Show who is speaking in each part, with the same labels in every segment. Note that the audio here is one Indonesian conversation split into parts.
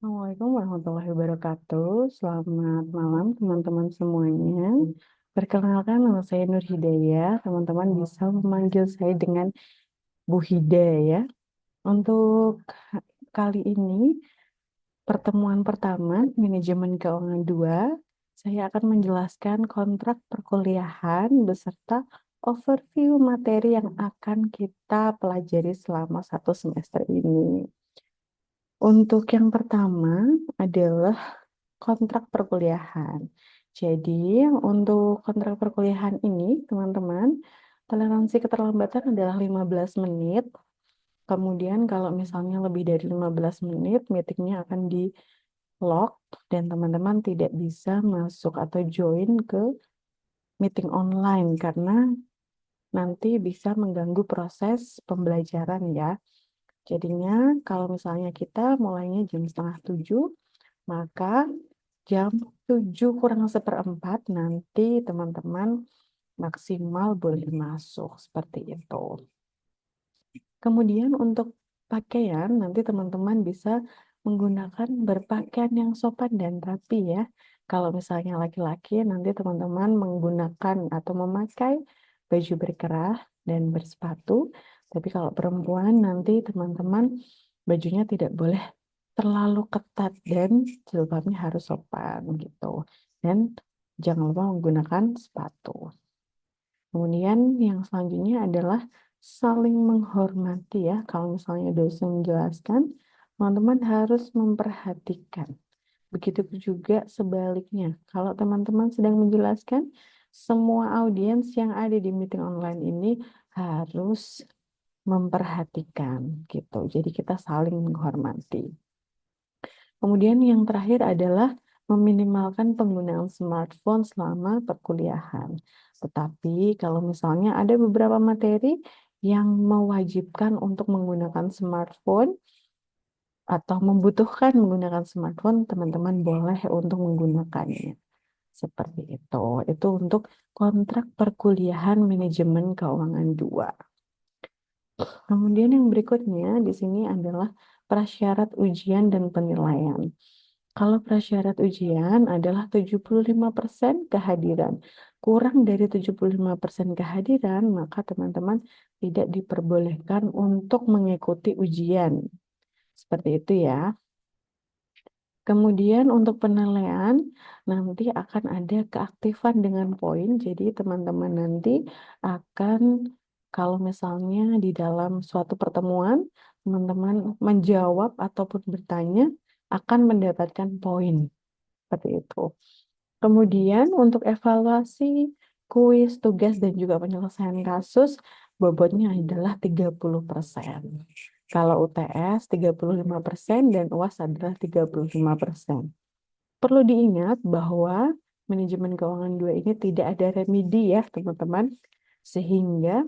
Speaker 1: Assalamualaikum warahmatullahi wabarakatuh. Selamat malam teman-teman semuanya. Perkenalkan nama saya Nur Hidayah. Teman-teman bisa memanggil saya dengan Bu Hidayah. Untuk kali ini pertemuan pertama manajemen keuangan 2, saya akan menjelaskan kontrak perkuliahan beserta overview materi yang akan kita pelajari selama 1 semester ini. Untuk yang pertama adalah kontrak perkuliahan. Jadi, untuk kontrak perkuliahan ini, teman-teman, toleransi keterlambatan adalah 15 menit. Kemudian kalau misalnya lebih dari 15 menit, meetingnya akan di lock dan teman-teman tidak bisa masuk atau join ke meeting online karena nanti bisa mengganggu proses pembelajaran ya. Jadinya kalau misalnya kita mulainya jam setengah 7, maka jam 7 kurang 1/4 nanti teman-teman maksimal boleh masuk seperti itu. Kemudian untuk pakaian nanti teman-teman bisa menggunakan berpakaian yang sopan dan rapi ya. Kalau misalnya laki-laki nanti teman-teman menggunakan atau memakai baju berkerah dan bersepatu. Tapi kalau perempuan nanti teman-teman bajunya tidak boleh terlalu ketat dan jilbabnya harus sopan gitu. Dan jangan lupa menggunakan sepatu. Kemudian yang selanjutnya adalah saling menghormati ya. Kalau misalnya dosen menjelaskan, teman-teman harus memperhatikan. Begitu juga sebaliknya. Kalau teman-teman sedang menjelaskan, semua audiens yang ada di meeting online ini harus memperhatikan gitu. Jadi kita saling menghormati. Kemudian yang terakhir adalah meminimalkan penggunaan smartphone selama perkuliahan. Tetapi kalau misalnya ada beberapa materi yang mewajibkan untuk menggunakan smartphone atau membutuhkan menggunakan smartphone, teman-teman boleh untuk menggunakannya. Seperti itu. Itu untuk kontrak perkuliahan manajemen keuangan 2. Kemudian yang berikutnya di sini adalah prasyarat ujian dan penilaian. Kalau prasyarat ujian adalah 75% kehadiran. Kurang dari 75% kehadiran, maka teman-teman tidak diperbolehkan untuk mengikuti ujian. Seperti itu ya. Kemudian untuk penilaian, nanti akan ada keaktifan dengan poin. Jadi teman-teman nanti akan, kalau misalnya di dalam suatu pertemuan, teman-teman menjawab ataupun bertanya, akan mendapatkan poin. Seperti itu. Kemudian untuk evaluasi, kuis, tugas, dan juga penyelesaian kasus, bobotnya adalah 30%. Kalau UTS 35% dan UAS adalah 35%. Perlu diingat bahwa manajemen keuangan 2 ini tidak ada remedi ya teman-teman. Sehingga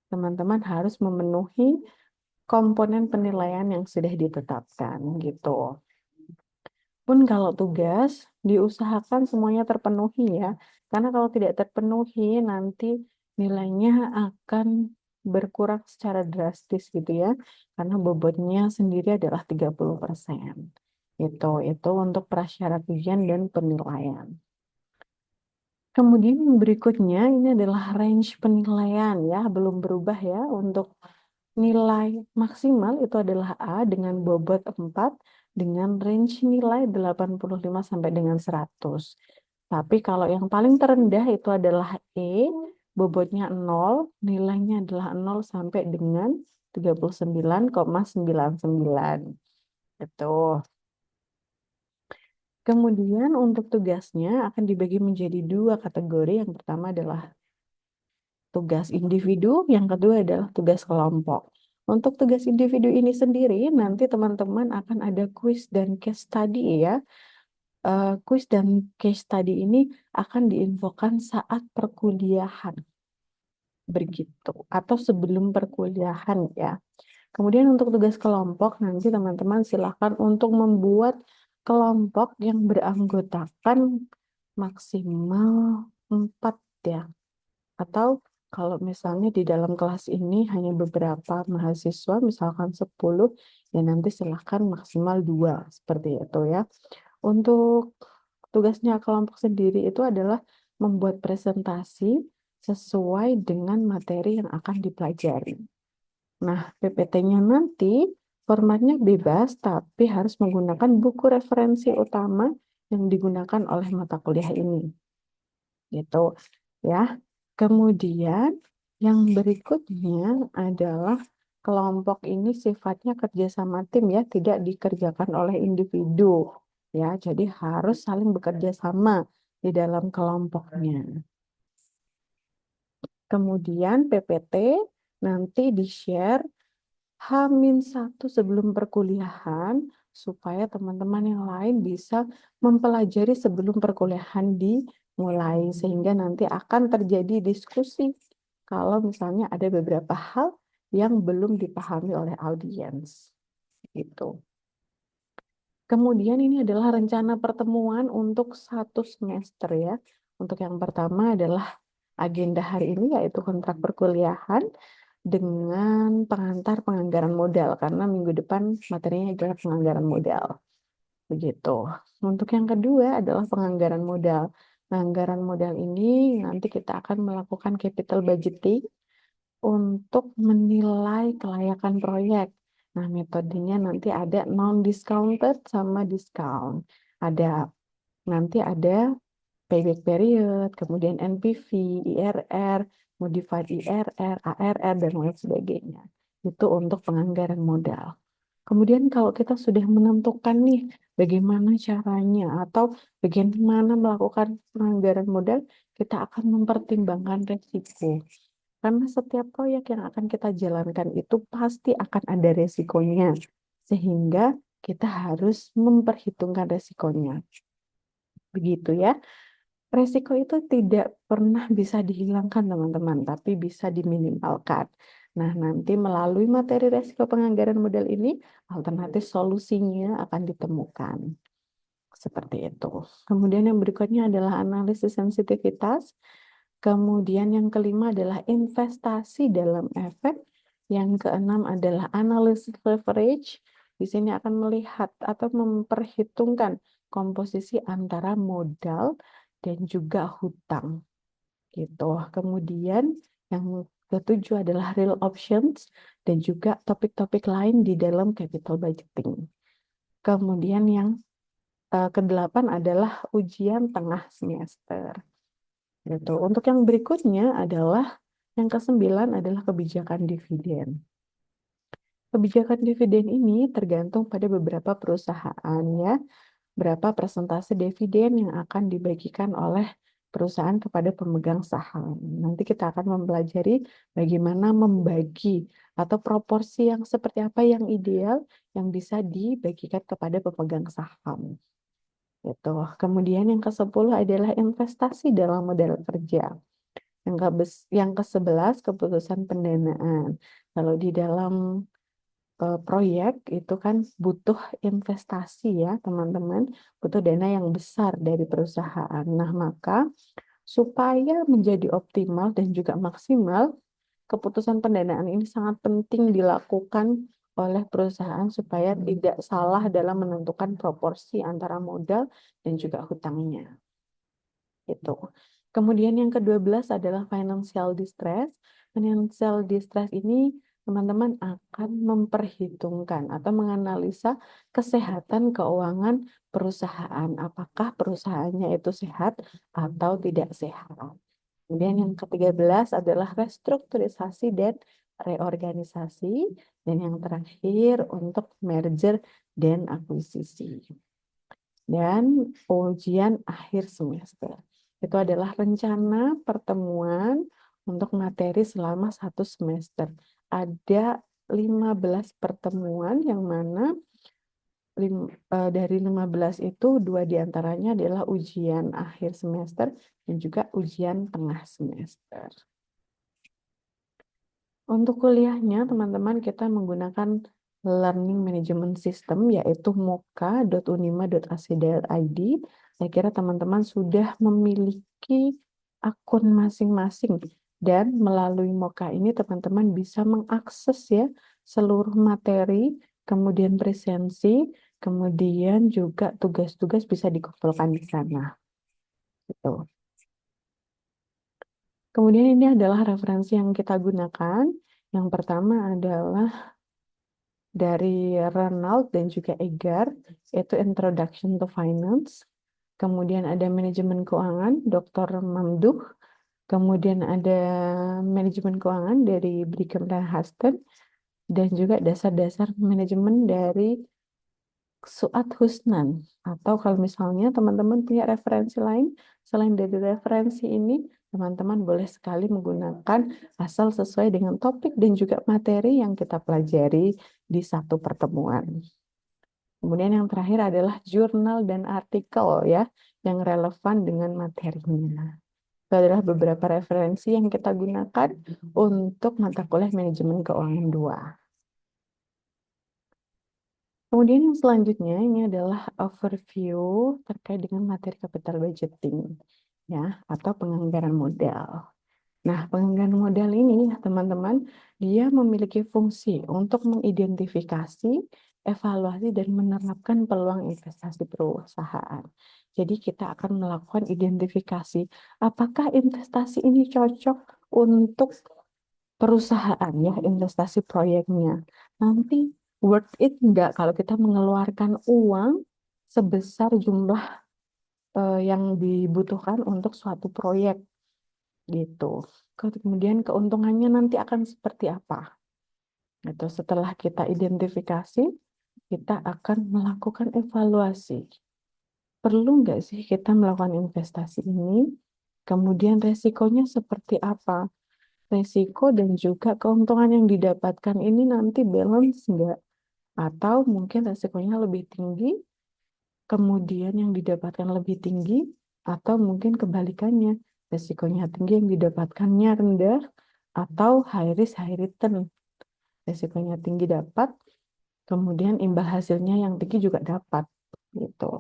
Speaker 1: teman-teman harus memenuhi komponen penilaian yang sudah ditetapkan gitu. Pun kalau tugas, diusahakan semuanya terpenuhi ya. Karena kalau tidak terpenuhi, nanti nilainya akan berkurang secara drastis gitu ya. Karena bobotnya sendiri adalah 30%. Itu untuk prasyarat ujian dan penilaian. Kemudian yang berikutnya ini adalah range penilaian ya, belum berubah ya. Untuk nilai maksimal itu adalah A dengan bobot 4 dengan range nilai 85 sampai dengan 100. Tapi kalau yang paling terendah itu adalah E, bobotnya 0, nilainya adalah 0 sampai dengan 39,99. Itu. Kemudian untuk tugasnya akan dibagi menjadi 2 kategori. Yang pertama adalah tugas individu, yang kedua adalah tugas kelompok. Untuk tugas individu ini sendiri, nanti teman-teman akan ada kuis dan case study ya. Kuis dan case study ini akan diinfokan saat perkuliahan, begitu, atau sebelum perkuliahan ya. Kemudian untuk tugas kelompok, nanti teman-teman silakan untuk membuat kelompok yang beranggotakan maksimal 4 ya. Atau kalau misalnya di dalam kelas ini hanya beberapa mahasiswa, misalkan 10, ya nanti silahkan maksimal 2, seperti itu ya. Untuk tugasnya kelompok sendiri itu adalah membuat presentasi sesuai dengan materi yang akan dipelajari. Nah, PPT-nya nanti formatnya bebas, tapi harus menggunakan buku referensi utama yang digunakan oleh mata kuliah ini. Gitu ya. Kemudian yang berikutnya adalah kelompok ini sifatnya kerjasama tim ya, tidak dikerjakan oleh individu ya. Jadi harus saling bekerja sama di dalam kelompoknya. Kemudian PPT nanti di-share H-1 sebelum perkuliahan supaya teman-teman yang lain bisa mempelajari sebelum perkuliahan dimulai sehingga nanti akan terjadi diskusi kalau misalnya ada beberapa hal yang belum dipahami oleh audiens gitu. Kemudian ini adalah rencana pertemuan untuk 1 semester ya. Untuk yang pertama adalah agenda hari ini yaitu kontrak perkuliahan dengan pengantar penganggaran modal karena minggu depan materinya adalah penganggaran modal. Begitu. Untuk yang kedua adalah penganggaran modal. Penganggaran modal ini nanti kita akan melakukan capital budgeting untuk menilai kelayakan proyek. Nah, metodenya nanti ada non-discounted sama discount. Nanti ada payback period, kemudian NPV, IRR, modified IRR, ARR, dan lain sebagainya. Itu untuk penganggaran modal. Kemudian kalau kita sudah menentukan nih bagaimana caranya atau bagaimana melakukan penganggaran modal, kita akan mempertimbangkan resiko. Karena setiap proyek yang akan kita jalankan itu pasti akan ada resikonya. Sehingga kita harus memperhitungkan resikonya. Begitu ya. Resiko itu tidak pernah bisa dihilangkan, teman-teman, tapi bisa diminimalkan. Nah, nanti melalui materi resiko penganggaran modal ini, alternatif solusinya akan ditemukan. Seperti itu. Kemudian yang berikutnya adalah analisis sensitivitas. Kemudian yang kelima adalah investasi dalam efek. Yang keenam adalah analisis leverage. Di sini akan melihat atau memperhitungkan komposisi antara modal dan juga hutang. Gitu. Kemudian yang ketujuh adalah real options dan juga topik-topik lain di dalam capital budgeting. Kemudian yang kedelapan adalah ujian tengah semester. Gitu. Untuk yang berikutnya adalah yang kesembilan adalah kebijakan dividen. Kebijakan dividen ini tergantung pada beberapa perusahaan ya, berapa persentase dividen yang akan dibagikan oleh perusahaan kepada pemegang saham. Nanti kita akan mempelajari bagaimana membagi atau proporsi yang seperti apa yang ideal yang bisa dibagikan kepada pemegang saham. Gitu. Kemudian yang ke-10 adalah investasi dalam modal kerja. Yang ke-11 keputusan pendanaan. Kalau di dalam proyek itu kan butuh investasi ya teman-teman, butuh dana yang besar dari perusahaan. Nah, maka supaya menjadi optimal dan juga maksimal, keputusan pendanaan ini sangat penting dilakukan oleh perusahaan supaya tidak salah dalam menentukan proporsi antara modal dan juga hutangnya. Itu. Kemudian yang ke-12 adalah financial distress. Financial distress ini teman-teman akan memperhitungkan atau menganalisa kesehatan keuangan perusahaan. Apakah perusahaannya itu sehat atau tidak sehat. Kemudian yang ke-13 adalah restrukturisasi dan reorganisasi. Dan yang terakhir untuk merger dan akuisisi. Dan ujian akhir semester. Itu adalah rencana pertemuan untuk materi selama 1 semester. Ada 15 pertemuan yang mana dari 15 itu 2 diantaranya adalah ujian akhir semester dan juga ujian tengah semester. Untuk kuliahnya, teman-teman, kita menggunakan Learning Management System, yaitu moka.unima.ac.id. Saya kira teman-teman sudah memiliki akun masing-masing Dan melalui MOOC ini teman-teman bisa mengakses ya seluruh materi, kemudian presensi, kemudian juga tugas-tugas bisa dikumpulkan di sana. Gitu. Kemudian ini adalah referensi yang kita gunakan. Yang pertama adalah dari Ronald dan juga Egar, yaitu Introduction to Finance. Kemudian ada manajemen keuangan, Dr. Mamduh. Kemudian ada manajemen keuangan dari Brigham dan Huston. Dan juga dasar-dasar manajemen dari Suat Husnan. Atau kalau misalnya teman-teman punya referensi lain, selain dari referensi ini, teman-teman boleh sekali menggunakan asal sesuai dengan topik dan juga materi yang kita pelajari di satu pertemuan. Kemudian yang terakhir adalah jurnal dan artikel ya, yang relevan dengan materinya. Itu adalah beberapa referensi yang kita gunakan untuk mata kuliah manajemen keuangan 2. Kemudian yang selanjutnya ini adalah overview terkait dengan materi capital budgeting ya atau penganggaran modal. Nah, penganggaran modal ini ya teman-teman, dia memiliki fungsi untuk mengidentifikasi, evaluasi dan menerapkan peluang investasi perusahaan. Jadi kita akan melakukan identifikasi apakah investasi ini cocok untuk perusahaan ya, investasi proyeknya. Nanti worth it enggak kalau kita mengeluarkan uang sebesar jumlah yang dibutuhkan untuk suatu proyek gitu. Kemudian keuntungannya nanti akan seperti apa? Gitu. Setelah kita identifikasi, kita akan melakukan evaluasi. Perlu nggak sih kita melakukan investasi ini? Kemudian resikonya seperti apa? Resiko dan juga keuntungan yang didapatkan ini nanti balance nggak? Atau mungkin resikonya lebih tinggi, kemudian yang didapatkan lebih tinggi, atau mungkin kebalikannya, resikonya tinggi yang didapatkannya rendah, atau high risk high return. Resikonya tinggi dapat, kemudian imbal hasilnya yang tinggi juga dapat. Gitu.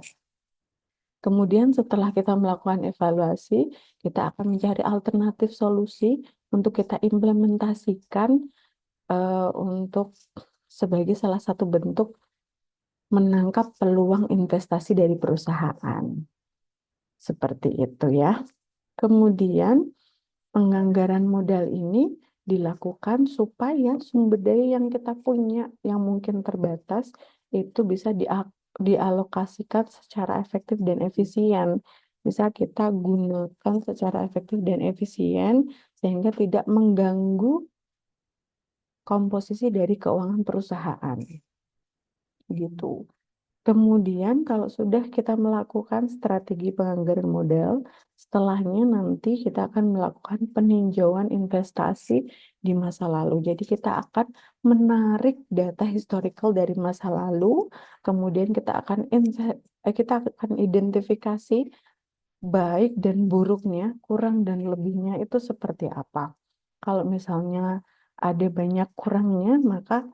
Speaker 1: Kemudian setelah kita melakukan evaluasi, kita akan mencari alternatif solusi untuk kita implementasikan untuk sebagai salah satu bentuk menangkap peluang investasi dari perusahaan. Seperti itu ya. Kemudian penganggaran modal ini dilakukan supaya sumber daya yang kita punya yang mungkin terbatas itu bisa dialokasikan secara efektif dan efisien. Bisa kita gunakan secara efektif dan efisien sehingga tidak mengganggu komposisi dari keuangan perusahaan. Gitu. Kemudian kalau sudah kita melakukan strategi penganggaran modal, setelahnya nanti kita akan melakukan peninjauan investasi di masa lalu. Jadi kita akan menarik data historical dari masa lalu, kemudian kita akan identifikasi baik dan buruknya, kurang dan lebihnya itu seperti apa. Kalau misalnya ada banyak kurangnya, maka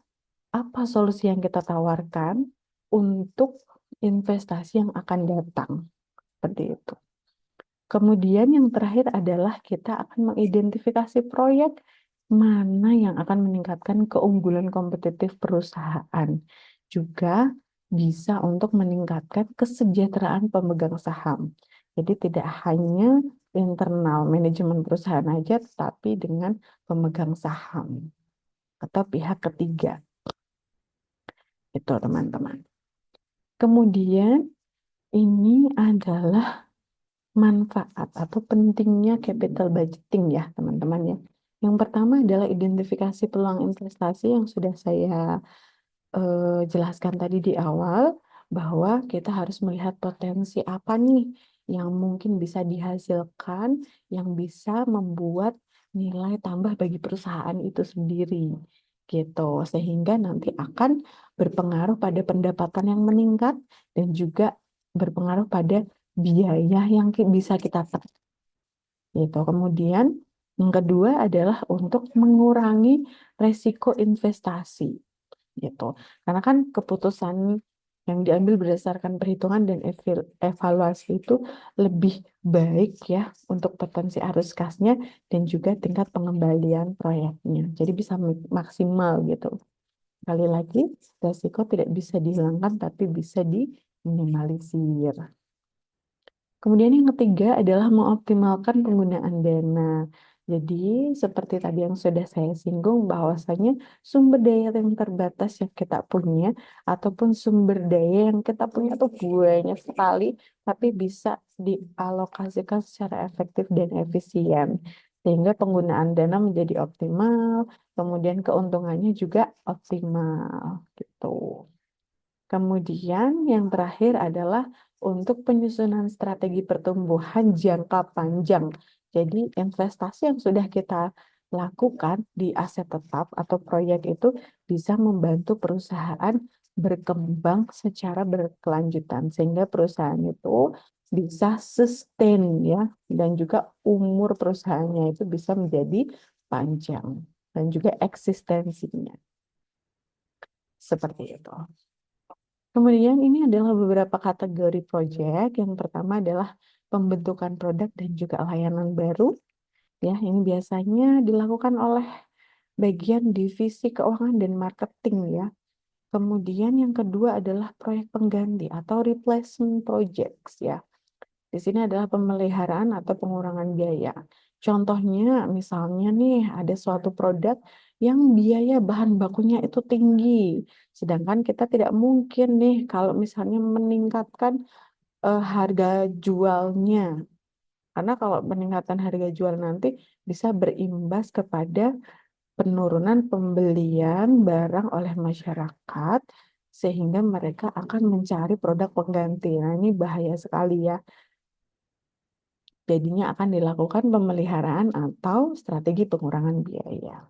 Speaker 1: apa solusi yang kita tawarkan untuk investasi yang akan datang? Seperti itu. Kemudian yang terakhir adalah kita akan mengidentifikasi proyek mana yang akan meningkatkan keunggulan kompetitif perusahaan. Juga bisa untuk meningkatkan kesejahteraan pemegang saham. Jadi tidak hanya internal manajemen perusahaan aja, tetapi dengan pemegang saham atau pihak ketiga. Itu teman-teman. Kemudian ini adalah manfaat atau pentingnya capital budgeting ya teman-teman ya. Yang pertama adalah identifikasi peluang investasi yang sudah saya jelaskan tadi di awal, bahwa kita harus melihat potensi apa nih yang mungkin bisa dihasilkan, yang bisa membuat nilai tambah bagi perusahaan itu sendiri gitu, sehingga nanti akan berpengaruh pada pendapatan yang meningkat dan juga berpengaruh pada biaya yang bisa kita tekan gitu. Kemudian yang kedua adalah untuk mengurangi resiko investasi gitu. Karena kan keputusan yang diambil berdasarkan perhitungan dan evaluasi itu lebih baik ya untuk potensi arus kasnya dan juga tingkat pengembalian proyeknya. Jadi bisa maksimal gitu. Sekali lagi, resiko tidak bisa dihilangkan tapi bisa diminimalisir. Kemudian yang ketiga adalah mengoptimalkan penggunaan dana. Jadi seperti tadi yang sudah saya singgung bahwasanya sumber daya yang terbatas yang kita punya ataupun sumber daya yang kita punya tuh banyak sekali tapi bisa dialokasikan secara efektif dan efisien sehingga penggunaan dana menjadi optimal, kemudian keuntungannya juga optimal gitu. Kemudian yang terakhir adalah untuk penyusunan strategi pertumbuhan jangka panjang. Jadi investasi yang sudah kita lakukan di aset tetap atau proyek itu bisa membantu perusahaan berkembang secara berkelanjutan sehingga perusahaan itu bisa sustain ya dan juga umur perusahaannya itu bisa menjadi panjang dan juga eksistensinya seperti itu. Kemudian ini adalah beberapa kategori proyek. Yang pertama adalah pembentukan produk dan juga layanan baru. Ya, ini biasanya dilakukan oleh bagian divisi keuangan dan marketing ya. Kemudian yang kedua adalah proyek pengganti atau replacement projects ya. Di sini adalah pemeliharaan atau pengurangan biaya. Contohnya, misalnya nih ada suatu produk yang biaya bahan bakunya itu tinggi, sedangkan kita tidak mungkin nih kalau misalnya meningkatkan harga jualnya. Karena kalau meningkatkan harga jual nanti bisa berimbas kepada penurunan pembelian barang oleh masyarakat, sehingga mereka akan mencari produk pengganti. Nah, ini bahaya sekali ya. Jadinya akan dilakukan pemeliharaan atau strategi pengurangan biaya.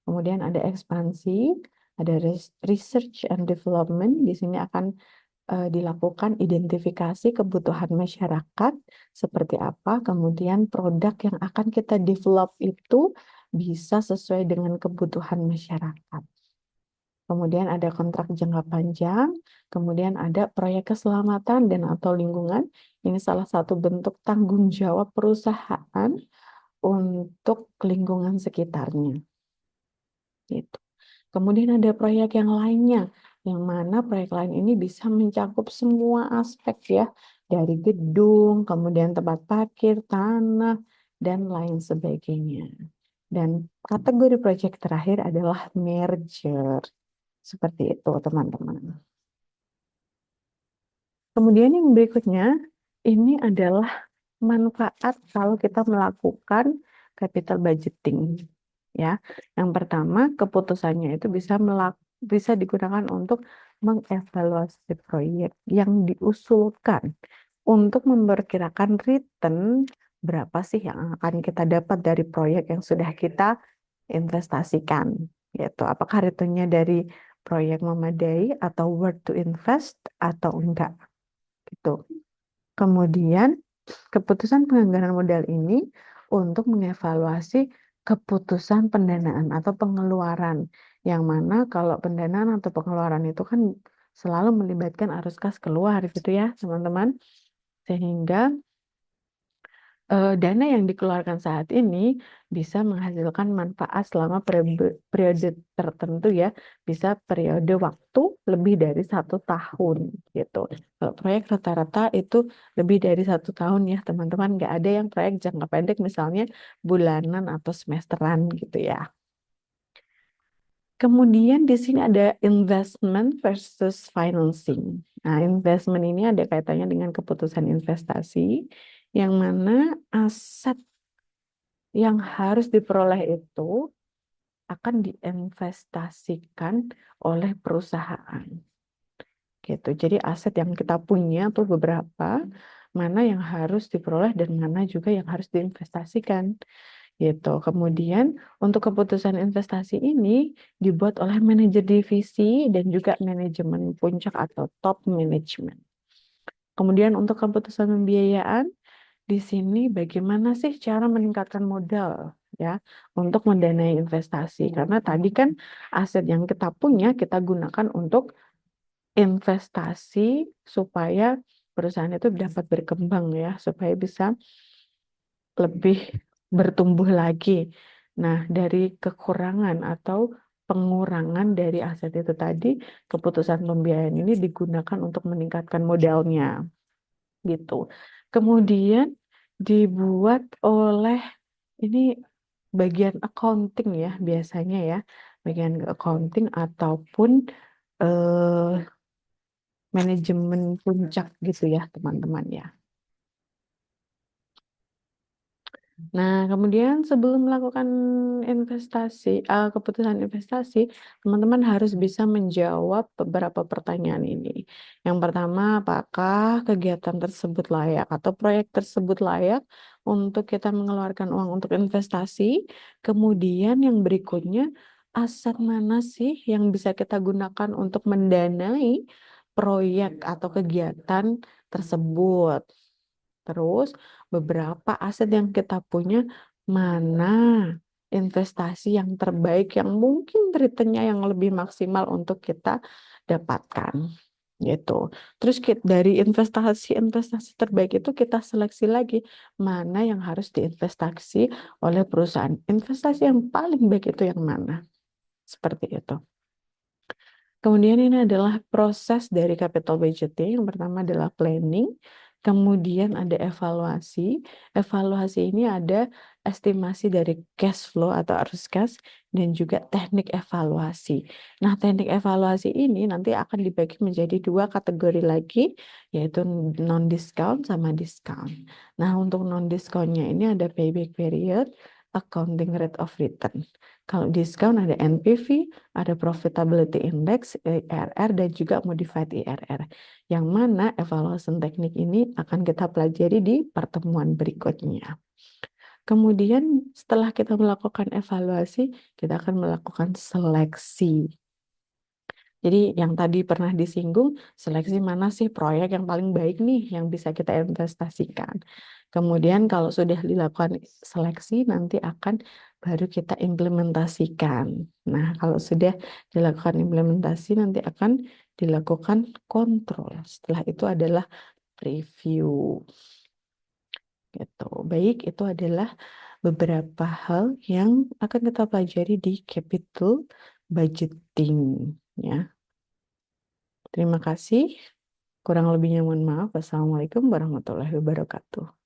Speaker 1: Kemudian ada ekspansi, ada research and development. Di sini akan dilakukan identifikasi kebutuhan masyarakat seperti apa, kemudian produk yang akan kita develop itu bisa sesuai dengan kebutuhan masyarakat. Kemudian ada kontrak jangka panjang, kemudian ada proyek keselamatan dan atau lingkungan. Ini salah satu bentuk tanggung jawab perusahaan untuk lingkungan sekitarnya. Gitu. Kemudian ada proyek yang lainnya, yang mana proyek lain ini bisa mencakup semua aspek ya, dari gedung, kemudian tempat parkir, tanah, dan lain sebagainya. Dan kategori proyek terakhir adalah merger. Seperti itu, teman-teman. Kemudian yang berikutnya, ini adalah manfaat kalau kita melakukan capital budgeting. Ya, yang pertama keputusannya itu bisa digunakan untuk mengevaluasi proyek yang diusulkan untuk memperkirakan return berapa sih yang akan kita dapat dari proyek yang sudah kita investasikan. Gitu. Apakah returnnya dari proyek memadai atau worth to invest atau enggak gitu. Kemudian keputusan penganggaran modal ini untuk mengevaluasi keputusan pendanaan atau pengeluaran. Yang mana kalau pendanaan atau pengeluaran itu kan selalu melibatkan arus kas keluar gitu ya, teman-teman. Sehingga dana yang dikeluarkan saat ini bisa menghasilkan manfaat selama periode tertentu ya, bisa periode waktu lebih dari 1 tahun gitu. Kalau proyek rata-rata itu lebih dari 1 tahun ya teman-teman, nggak ada yang proyek jangka pendek misalnya bulanan atau semesteran gitu ya. Kemudian di sini ada investment versus financing. Nah, investment ini ada kaitannya dengan keputusan investasi, yang mana aset yang harus diperoleh itu akan diinvestasikan oleh perusahaan. Gitu. Jadi aset yang kita punya tuh beberapa, mana yang harus diperoleh dan mana juga yang harus diinvestasikan. Gitu. Kemudian untuk keputusan investasi ini dibuat oleh manajer divisi dan juga manajemen puncak atau top management. Kemudian untuk keputusan pembiayaan, di sini bagaimana sih cara meningkatkan modal ya untuk mendanai investasi? Karena tadi kan aset yang kita punya kita gunakan untuk investasi supaya perusahaan itu dapat berkembang ya, supaya bisa lebih bertumbuh lagi. Nah, dari kekurangan atau pengurangan dari aset itu tadi, keputusan pembiayaan ini digunakan untuk meningkatkan modalnya, gitu. Kemudian dibuat oleh ini bagian accounting ya, biasanya ya, bagian accounting ataupun eh, manajemen puncak gitu ya, teman-teman ya. Nah, kemudian sebelum melakukan keputusan investasi, teman-teman harus bisa menjawab beberapa pertanyaan ini. Yang pertama, apakah kegiatan tersebut layak atau proyek tersebut layak untuk kita mengeluarkan uang untuk investasi? Kemudian yang berikutnya, aset mana sih yang bisa kita gunakan untuk mendanai proyek atau kegiatan tersebut? Terus beberapa aset yang kita punya, mana investasi yang terbaik yang mungkin returnnya yang lebih maksimal untuk kita dapatkan gitu. Terus dari investasi-investasi terbaik itu kita seleksi lagi mana yang harus diinvestasi oleh perusahaan. Investasi yang paling baik itu yang mana? Seperti itu. Kemudian ini adalah proses dari capital budgeting. Yang pertama adalah planning, kemudian ada evaluasi. Evaluasi ini ada estimasi dari cash flow atau arus cash dan juga teknik evaluasi. Nah, teknik evaluasi ini nanti akan dibagi menjadi dua kategori lagi, yaitu non-discount sama discount. Nah, untuk non-discountnya ini ada payback period, accounting rate of return. Kalau diskon ada NPV, ada profitability index, IRR, dan juga modified IRR. Yang mana evaluasi teknik ini akan kita pelajari di pertemuan berikutnya. Kemudian setelah kita melakukan evaluasi, kita akan melakukan seleksi. Jadi yang tadi pernah disinggung, seleksi mana sih proyek yang paling baik nih yang bisa kita investasikan. Kemudian kalau sudah dilakukan seleksi, nanti akan baru kita implementasikan. Nah, kalau sudah dilakukan implementasi, nanti akan dilakukan kontrol. Setelah itu adalah review. Gitu. Baik, itu adalah beberapa hal yang akan kita pelajari di capital budgeting. Ya. Terima kasih. Kurang lebihnya mohon maaf. Wassalamualaikum warahmatullahi wabarakatuh.